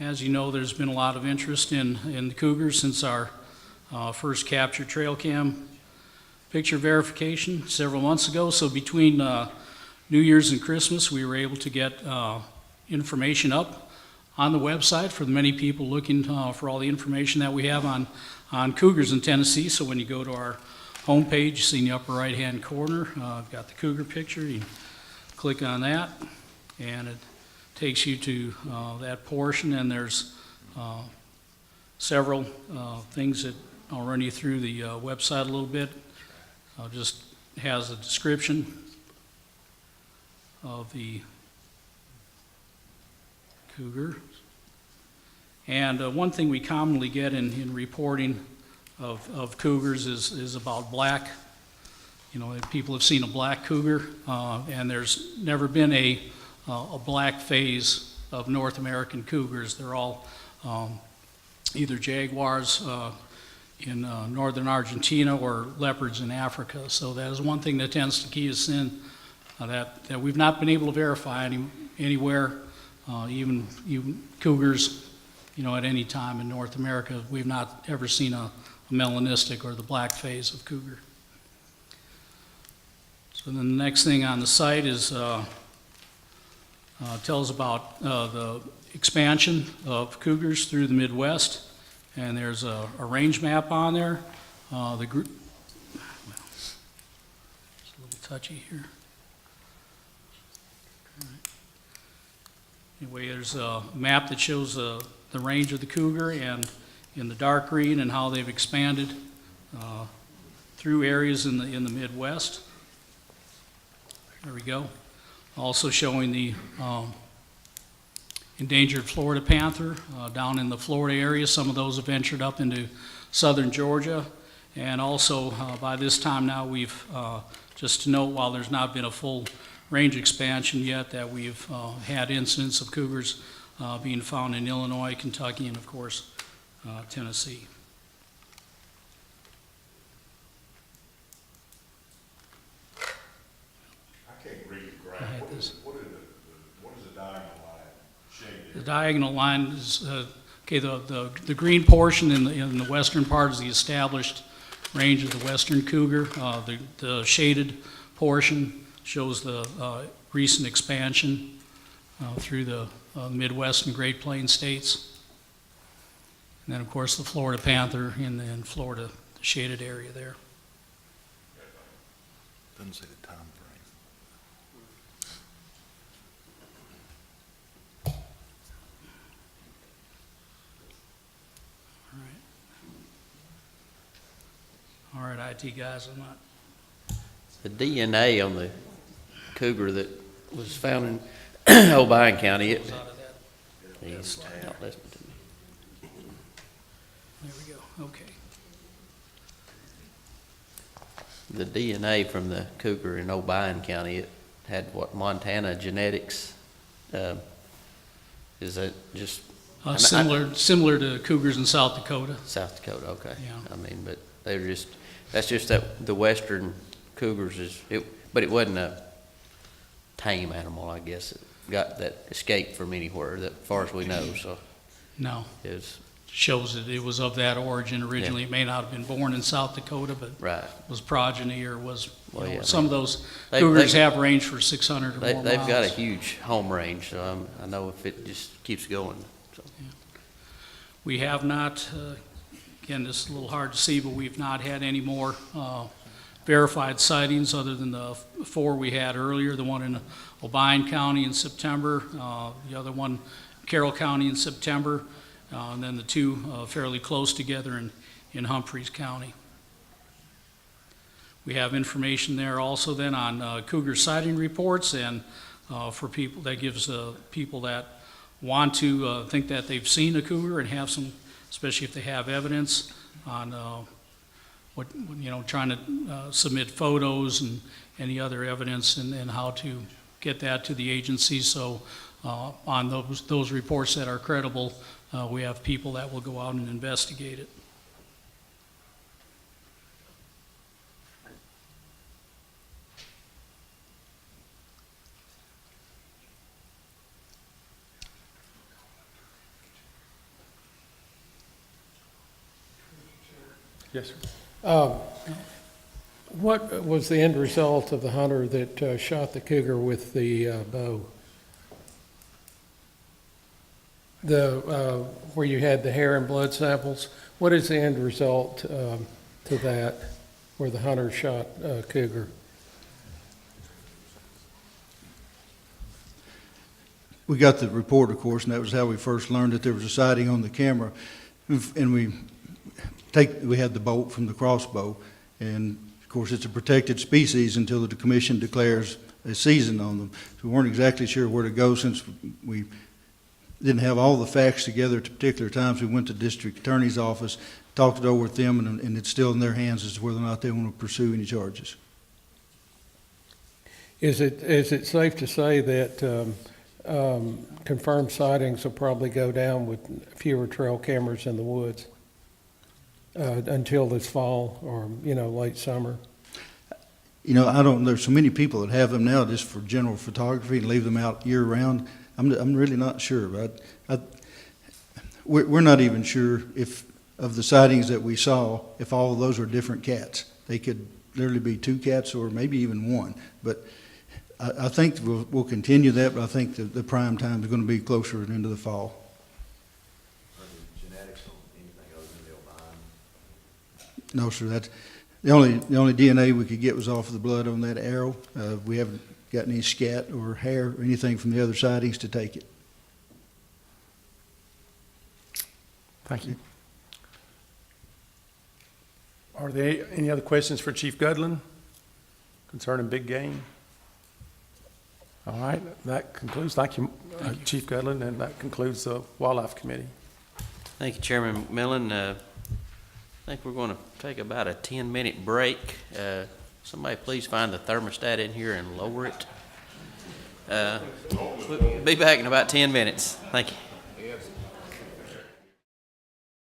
As you know, there's been a lot of interest in the cougars since our first capture trail cam picture verification several months ago. So between New Year's and Christmas, we were able to get information up on the website for the many people looking for all the information that we have on cougars in Tennessee. So when you go to our homepage, you see in the upper right-hand corner, I've got the cougar picture. You click on that, and it takes you to that portion, and there's several things that I'll run you through the website a little bit. Just has a description of the cougar. And one thing we commonly get in reporting of cougars is about black. You know, people have seen a black cougar, and there's never been a black phase of North American cougars. They're all either jaguars in northern Argentina or leopards in Africa. So that is one thing that tends to key us in that we've not been able to verify anywhere, even cougars, you know, at any time in North America. We've not ever seen a melanistic or the black phase of cougar. So then the next thing on the site is tells about the expansion of cougars through the Midwest, and there's a range map on there. The group, well, it's a little touchy here. All right. Anyway, there's a map that shows the range of the cougar and in the dark green and how they've expanded through areas in the Midwest. There we go. Also showing the endangered Florida panther down in the Florida area. Some of those have ventured up into southern Georgia. And also by this time now we've, just to note, while there's not been a full range expansion yet, that we've had incidents of cougars being found in Illinois, Kentucky, and of course Tennessee. What is the diagonal line shaded? The diagonal line is, okay, the green portion in the western part is the established range of the western cougar. The shaded portion shows the recent expansion through the Midwest and Great Plains states. And then, of course, the Florida panther in Florida, the shaded area there. Doesn't say the time frame. All right, IT guys, I'm not. The DNA on the cougar that was found in O'Brien County, Goes out of that. he's not listening to me. There we go. Okay. The DNA from the cougar in O'Brien County, it had what, Montana genetics. Is that just Similar to cougars in South Dakota. South Dakota? Okay. Yeah. I mean, but they were just, that's just that the western cougars but it wasn't a tame animal, I guess. It got that escaped from anywhere, that far as we know. So No, it shows that it was of that origin originally. Yeah. It may not have been born in South Dakota, but right. was progeny or was, Well, yeah, some of those they- cougars have ranged for 600 or more miles. They've got a huge home range, so I know if it just keeps going. So. We have not, again, this is a little hard to see, but we've not had any more verified sightings other than the 4 we had earlier, the one in O'Brien County in September, the other one Carroll County in September, and then the 2 fairly close together in Humphreys County. We have information there also then on cougar sighting reports, and for people, that gives people that want to think that they've seen a cougar and have some, especially if they have evidence on trying to submit photos and any other evidence and how to get that to the agency. So on those reports that are credible, we have people that will go out and investigate it. Yes, sir. What was the end result of the hunter that shot the cougar with the bow? Where you had the hair and blood samples, what is the end result to that, where the hunter shot cougar? We got the report, of course, and that was how we first learned that there was a sighting on the camera. And we had the bolt from the crossbow, and of course it's a protected species until the commission declares a season on them. So we weren't exactly sure where to go since we didn't have all the facts together at particular times. We went to the district attorney's office, talked it over with them, and it's still in their hands as to whether or not they want to pursue any charges. Is it safe to say that confirmed sightings will probably go down with fewer trail cameras in the woods until this fall or, late summer? There's so many people that have them now just for general photography and leave them out year round. I'm really not sure. We're not even sure if of the sightings that we saw, if all of those are different cats. They could literally be two cats or maybe even one. But I think we'll continue that, but I think the prime time is going to be closer into the fall. Are the genetics on anything other than the albino? No, sir. That's the only DNA we could get was off of the blood on that arrow. We haven't got any scat or hair or anything from the other sightings to take it. Thank you. Are there any other questions for Chief Gudlin concerning big game? All right, that concludes. Thank you, Chief Gudlin, and that concludes the Wildlife Committee. Thank you, Chairman McMillan. I think we're going to take about a 10-minute break. Somebody please find the thermostat in here and lower it. We'll be back in about 10 minutes. Thank you.